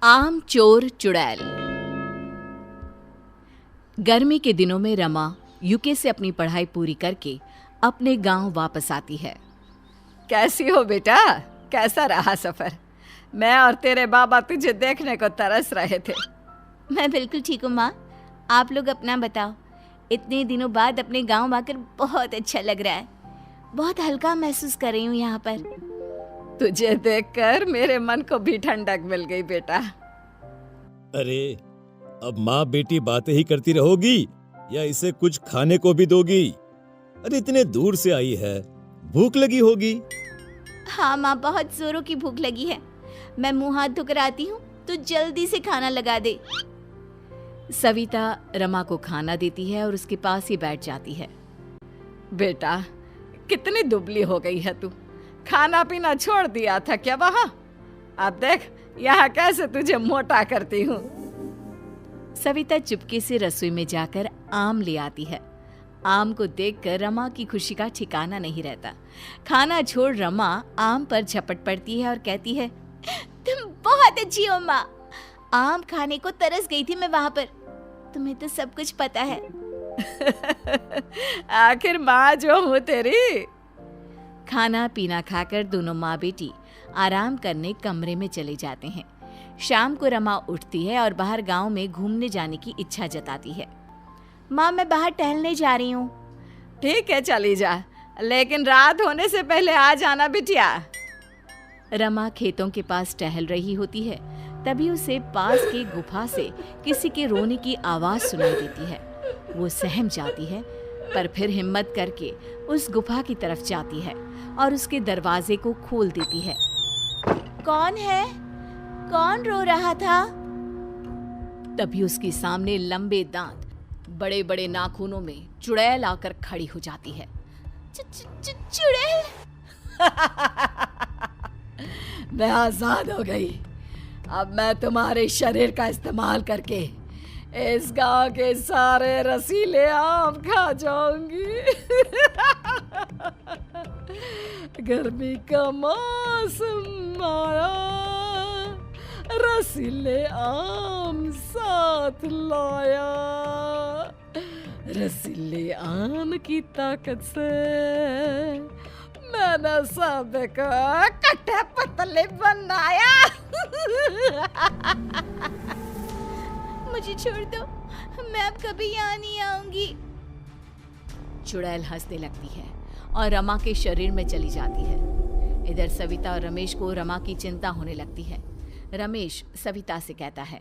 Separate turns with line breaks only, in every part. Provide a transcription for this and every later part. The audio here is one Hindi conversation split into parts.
आम चोर चुड़ैल। गर्मी के दिनों में रमा यूके से अपनी पढ़ाई पूरी करके अपने गांव वापस आती है।
कैसी हो बेटा, कैसा रहा सफर? मैं और तेरे बाबा तुझे देखने को तरस रहे थे।
मैं बिल्कुल ठीक हूँ माँ, आप लोग अपना बताओ। इतने दिनों बाद अपने गांव आकर बहुत अच्छा लग रहा है। बहुत हल्का महसूस कर रही हूँ यहाँ पर।
तुझे देखकर मेरे मन को भी ठंडक मिल गई बेटा।
अरे अब माँ बेटी बातें ही करती रहोगी या इसे कुछ खाने को भी दोगी? अरे इतने दूर से आई है, भूख लगी होगी।
हाँ माँ, बहुत जोरों की भूख लगी है। मैं मुंह हाथ धोकर आती हूँ तो जल्दी से खाना लगा दे।
सविता रमा को खाना देती है और उसके पास ही बैठ जाती है।
बेटा कितनी दुबली हो गई है तू, खाना पीना छोड़ दिया था क्या वहाँ? अब देख यहाँ कैसे तुझे मोटा करती हूँ।
सविता चुपके से रसोई में जाकर आम ले आती है। आम को देखकर रमा की खुशी का ठिकाना नहीं रहता। खाना छोड़ रमा आम पर झपट पड़ती है और कहती है,
तुम बहुत अच्छी हो माँ। आम खाने को तरस गई थी मैं वहाँ पर। तुम्हें तो सब कुछ पता है।
आखिर माँ जो हूँ तेरी।
खाना पीना खाकर दोनों माँ बेटी आराम करने कमरे में चले जाते हैं। शाम को रमा उठती है और बाहर गांव में घूमने जाने की इच्छा जताती है।
माँ मैं बाहर टहलने जा रही हूँ।
ठीक है चली जा, लेकिन रात होने से पहले आ जाना बिटिया।
रमा खेतों के पास टहल रही होती है, तभी उसे पास की गुफा से किसी के रोने की आवाज सुनाई देती है। वो सहम जाती है, पर फिर हिम्मत करके उस गुफा की तरफ जाती है और उसके दरवाजे को खोल देती है।
कौन है? कौन रो रहा था?
तभी उसके सामने लंबे दांत, बड़े बड़े नाखूनों में चुड़ैल आकर खड़ी हो जाती है।
चुड़ैल?
मैं आजाद हो गई। अब मैं तुम्हारे शरीर का इस्तेमाल करके इस गांव के सारे रसीले आम खा जाऊंगी। गर्मी का मौसम आया, रसीले आम साथ लाया। रसीले आम की ताकत से मैंने सबको कट्टे पतले बनाया।
मुझे छोड़ दो, मैं अब कभी यहाँ नहीं आऊंगी।
चुड़ैल हंसने लगती है और रमा के शरीर में चली जाती है। इधर सविता और रमेश को रमा की चिंता होने लगती है। रमेश सविता से कहता है,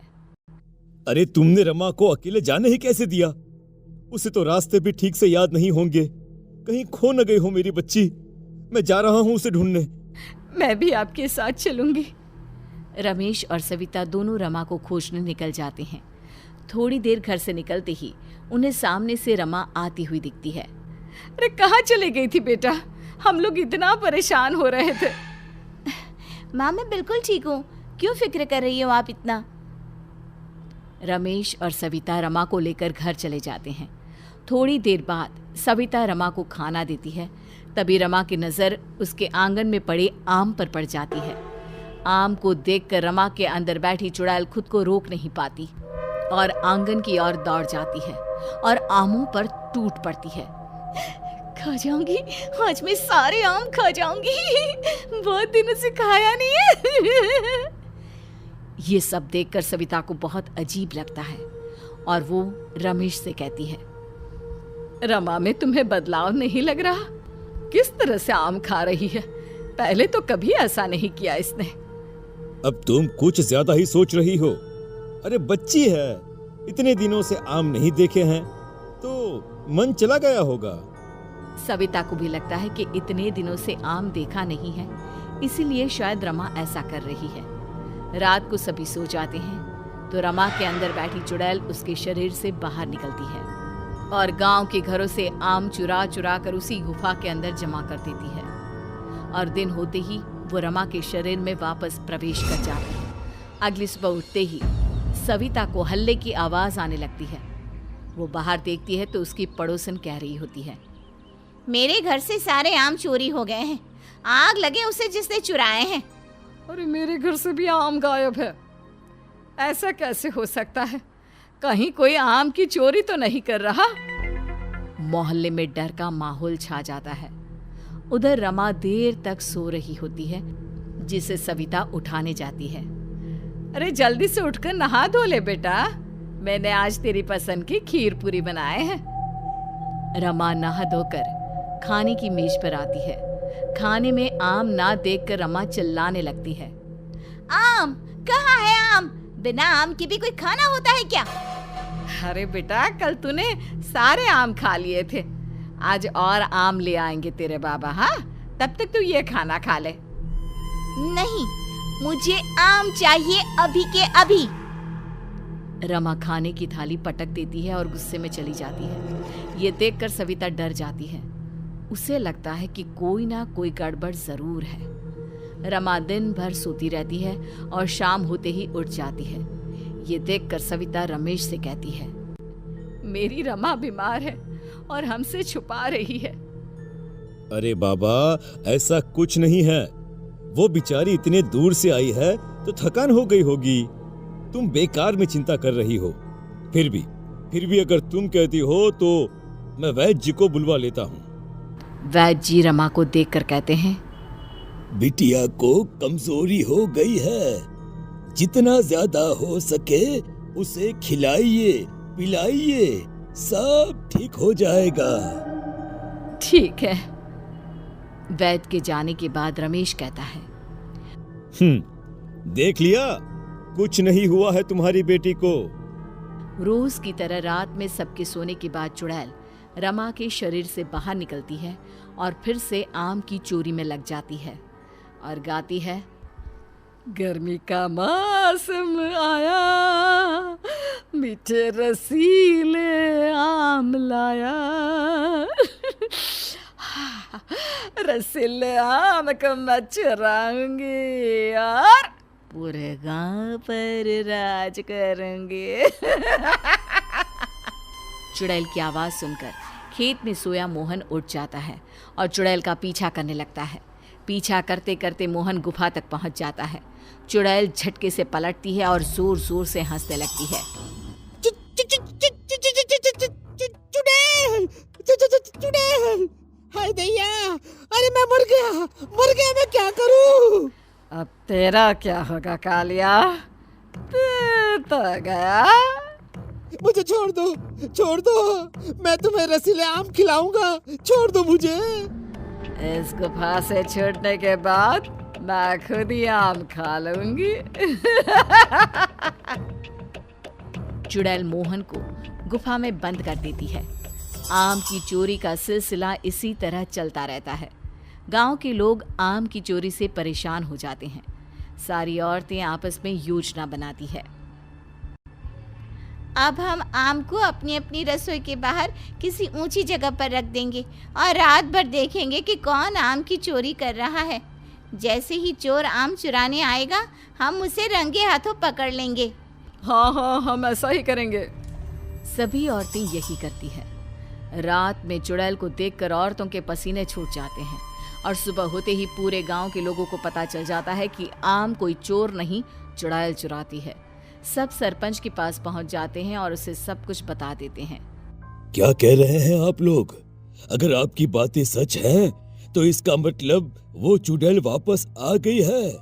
अरे तुमने रमा को अकेले जाने ही कैसे दिया? उसे तो रास्ते भी ठीक से याद नहीं होंगे। कहीं खो न गई हो मेरी बच्ची। मैं जा रहा हूँ उसे ढूंढने।
मैं भी आपके साथ चलूंगी।
रमेश और सविता दोनों रमा को खोजने निकल जाते हैं। थोड़ी देर घर से निकलते ही उन्हें सामने से रमा आती हुई दिखती है।
अरे कहाँ चली गई थी बेटा? हम लोग इतना परेशान हो रहे थे।
माँ मैं बिल्कुल ठीक हूँ, क्यों फिक्र कर रही हो आप इतना?
रमेश और सविता रमा को लेकर घर चले जाते हैं। थोड़ी देर बाद सविता रमा को खाना देती है। तभी रमा की नज़र उसके आंगन में पड़े आम पर पड़ जाती है। आम को देखकर रमा के अंदर बैठी चुड़ैल खुद को रोक नहीं पाती और आंगन की ओर दौड़ जाती है और आमों पर टूट पड़ती है।
खा जाऊंगी, आज मैं सारे आम खा जाऊंगी। बहुत दिनों से खाया नहीं है।
ये सब देखकर सविता को बहुत अजीब लगता है और वो रमेश से कहती है,
रमा में तुम्हें बदलाव नहीं लग रहा? किस तरह से आम खा रही है? पहले तो कभी ऐसा नहीं किया इसने।
अब तुम कुछ ज्यादा ही सोच रही हो। अरे बच्ची है, इतने दिनों से आम नहीं देखे हैं तो मन चला गया होगा।
सविता को भी लगता है कि इतने दिनों से आम देखा नहीं है, इसीलिए शायद रमा ऐसा कर रही है। रात को सभी सो जाते हैं तो रमा के अंदर बैठी चुड़ैल उसके शरीर से बाहर निकलती है और गांव के घरों से आम चुरा चुरा कर उसी गुफा के अंदर जमा कर देती है। और दिन होते ही वो रमा के शरीर में वापस प्रवेश कर जाती है। अगली सुबह उठते ही सविता को हल्ले की आवाज आने लगती है। वो बाहर देखती है तो उसकी पड़ोसन कह रही होती है,
मेरे घर से सारे आम चोरी हो गए हैं। आग लगे उसे जिसने चुराए हैं।
अरे मेरे घर से भी आम गायब है। ऐसा कैसे हो सकता है? कहीं कोई आम की चोरी तो नहीं कर रहा?
मोहल्ले में डर का माहौल छा जाता है। उधर रमा देर तक सो रही होती है, जिसे सविता उठाने जाती है।
अरे जल्दी से उठकर नहा धो ले बेटा, मैंने आज तेरी पसंद की खीर पूरी बनाए हैं।
रमा नहा धोकर खाने की मेज पर आती है। खाने में आम ना देखकर रमा चिल्लाने लगती है।
आम कहाँ है? आम बिना आम के भी कोई खाना होता है क्या?
अरे बेटा, कल तूने सारे आम खा लिए थे, आज और आम ले आएंगे तेरे बाबा। हाँ, तब तक तू ये खाना खा ले।
नहीं, मुझे आम चाहिए अभी के अभी।
रमा खाने की थाली पटक देती है और गुस्से में चली जाती है। ये देखकर सविता डर जाती है। उसे लगता है कि कोई ना कोई गड़बड़ जरूर है। रमा दिन भर सोती रहती है और शाम होते ही उठ जाती है। ये देखकर सविता रमेश से कहती है,
मेरी रमा बीमार है और हमसे छुपा रही है।
अरे बाबा, ऐसा कुछ नहीं है। वो बेचारी इतने दूर से आई है तो थकान हो गई होगी। तुम बेकार में चिंता कर रही हो। फिर भी अगर तुम कहती हो तो मैं वैद्य जी को बुलवा लेता हूँ।
वैद्य जी रमा को देखकर कहते हैं,
बिटिया को कमजोरी हो गई है, जितना ज्यादा हो सके उसे खिलाइए पिलाइए, सब ठीक हो जाएगा।
ठीक है।
वैद्य के जाने के बाद रमेश कहता है,
देख लिया, कुछ नहीं हुआ है तुम्हारी बेटी को।
रोज की तरह रात में सबके सोने के बाद चुड़ैल रमा के शरीर से बाहर निकलती है और फिर से आम की चोरी में लग जाती है और गाती है,
गर्मी का मौसम आया, मीठे रसीले आम लाया, रसीले आम को मैं चुराऊंगी और पूरे गांव पर राज करूंगी।
चुड़ैल की आवाज सुनकर खेत में सोया मोहन उठ जाता है और चुड़ैल का पीछा करने लगता है। पीछा करते करते मोहन गुफा तक पहुंच जाता है। चुड़ैल झटके से पलटती है और जोर जोर से हंसने लगती है।
चुड़ैल, हाय दैया, अरे मैं मर गया, मैं क्या करूं?
अब तेरा क्या होगा कालिया, तो गया।
मुझे छोड़ दो, मैं तुम्हें रसीले आम खिलाऊंगा, छोड़ दो मुझे।
इस गुफा से छूटने के बाद मैं खुद ही आम खा लूंगी।
चुड़ैल मोहन को गुफा में बंद कर देती है। आम की चोरी का सिलसिला इसी तरह चलता रहता है। गांव के लोग आम की चोरी से परेशान हो जाते हैं। सारी औरतें आपस में योजना बनाती है।
अब हम आम को अपनी अपनी रसोई के बाहर किसी ऊंची जगह पर रख देंगे और रात भर देखेंगे कि कौन आम की चोरी कर रहा है। जैसे ही चोर आम चुराने आएगा, हम उसे रंगे हाथों पकड़ लेंगे।
हाँ, हम ऐसा ही करेंगे।
सभी औरतें यही करती है। रात में चुड़ैल को देखकर औरतों के पसीने छूट जाते हैं और सुबह होते ही पूरे गांव के लोगों को पता चल जाता है कि आम कोई चोर नहीं, चुड़ैल चुराती है। सब सरपंच के पास पहुंच जाते हैं और उसे सब कुछ बता देते हैं।
क्या कह रहे हैं आप लोग? अगर आपकी बातें सच हैं, तो इसका मतलब वो चुड़ैल वापस आ गई है,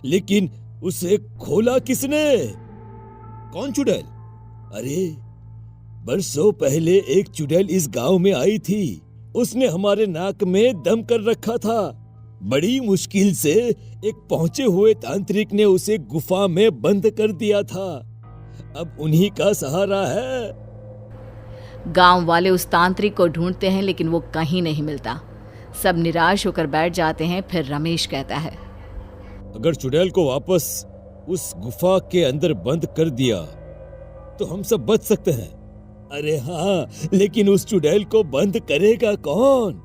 लेकिन उसे खोला किसने? कौन चुड़ैल? अरे, बरसों पहले एक चुड़ैल इस गांव में आई थी। उसने हमारे नाक में दम कर रखा था। बड़ी मुश्किल से एक पहुंचे हुए तांत्रिक ने उसे गुफा में बंद कर दिया था। अब उन्हीं का सहारा है।
गांव वाले उस तांत्रिक को ढूंढते हैं, लेकिन वो कहीं नहीं मिलता। सब निराश होकर बैठ जाते हैं। फिर रमेश कहता है,
अगर चुड़ैल को वापस उस गुफा के अंदर बंद कर दिया तो हम सब बच सकते हैं। अरे हाँ, लेकिन उस चुड़ैल को बंद करेगा कौन?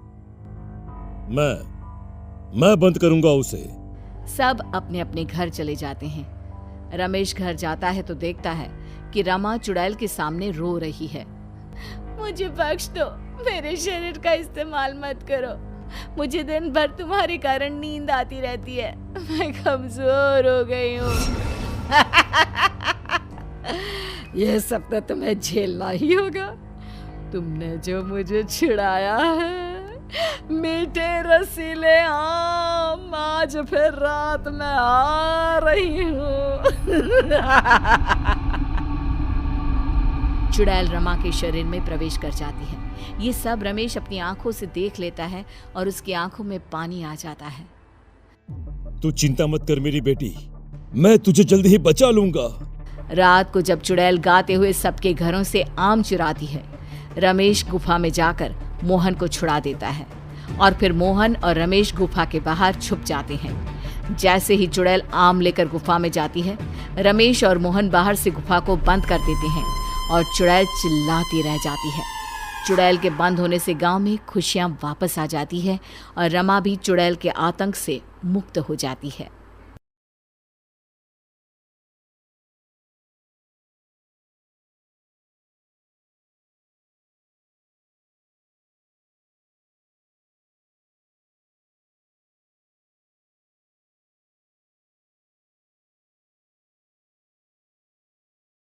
मैं बंद करूंगा उसे।
सब अपने अपने घर चले जाते हैं। रमेश घर जाता है तो देखता है कि रमा चुड़ैल के सामने रो रही है।
मुझे बख्श दो, मेरे शरीर का इस्तेमाल मत करो। मुझे दिन भर तुम्हारे कारण नींद आती रहती है। मैं कमजोर हो गई हूँ।
ये सब तो तुम्हें झेलना ही होगा। तुमने जो मुझे छिड़ाया है, मीठे रसीले आम, आज फिर रात में आ रही हूँ।
चुड़ैल रमा के शरीर में प्रवेश कर जाती है। ये सब रमेश अपनी आंखों से देख लेता है और उसकी आंखों में पानी आ जाता है।
तू चिंता मत कर मेरी बेटी, मैं तुझे जल्द ही बचा लूंगा।
रात को जब चुड़ैल गाते हुए सबके घरों से आम चुराती है, रमेश गुफा में जाकर मोहन को छुड़ा देता है और फिर मोहन और रमेश गुफा के बाहर छुप जाते हैं। जैसे ही चुड़ैल आम लेकर गुफा में जाती है, रमेश और मोहन बाहर से गुफा को बंद कर देते हैं और चुड़ैल चिल्लाती रह जाती है। चुड़ैल के बंद होने से गांव में खुशियां वापस आ जाती है और रमा भी चुड़ैल के आतंक से मुक्त हो जाती है।